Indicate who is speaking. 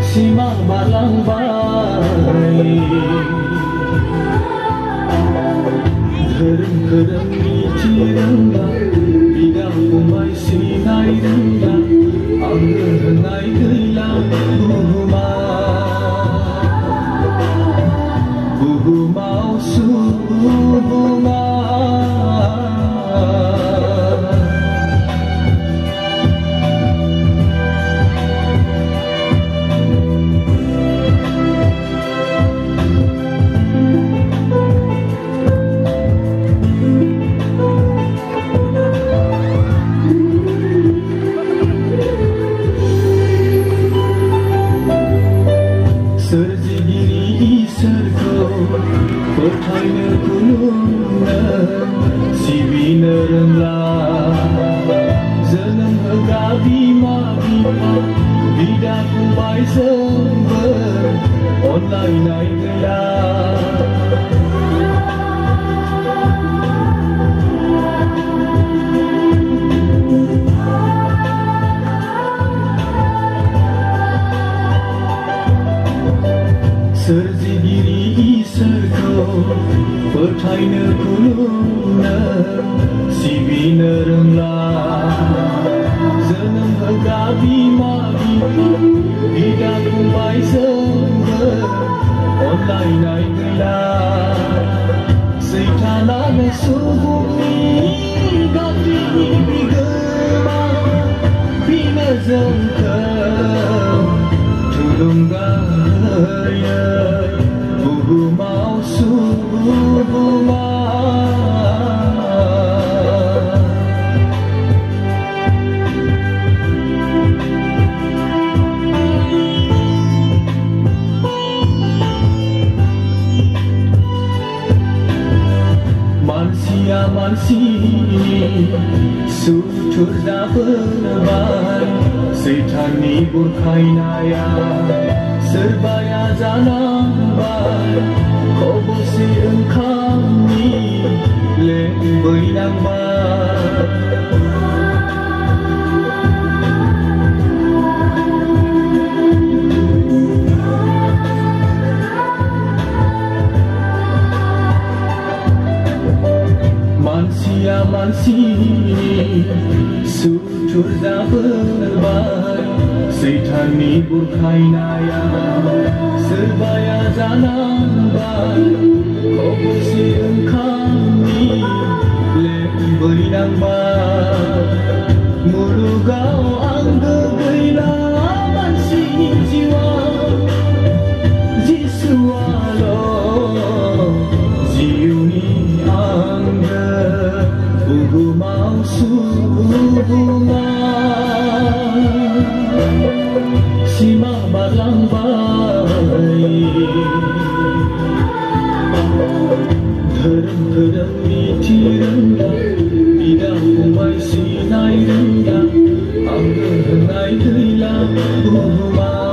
Speaker 1: Simak balang bayi Kereng-kereng isi rendah Bidang kumai sinai rendah Angger hengai gelang Buhu mau subuh bunga Pertanya kulungna Sibina renglah Zeneng hegabi mabima Bidak kumai sember Online naik gelar Serzi diri serkau Pertanya kulungna Sibina renglah Zeneng hegabi mabima Bidak kumai sember Online naik gelar Seitana nesubumi Gati bigema Bina zengkau Tulung gaya Buhu mau subuh bunga Mansia mansini Sutur dah berlebar Setani burkainaya Serbaya zanambar Kau bosi engkami Lembei nangbar Mansia mansini Sutur dah berlebar Setani burkainaya Serbaya zanambar Kau bosi engkami Lembei nangbar Mulugau angga geilaman sini jiwa Jisualo Ziuni angga Buhu mau subuh bunga Simak balang bayi Kereng-kereng isi rendah Bidang kumai sinai rendah Angger hengai gelang buhu mau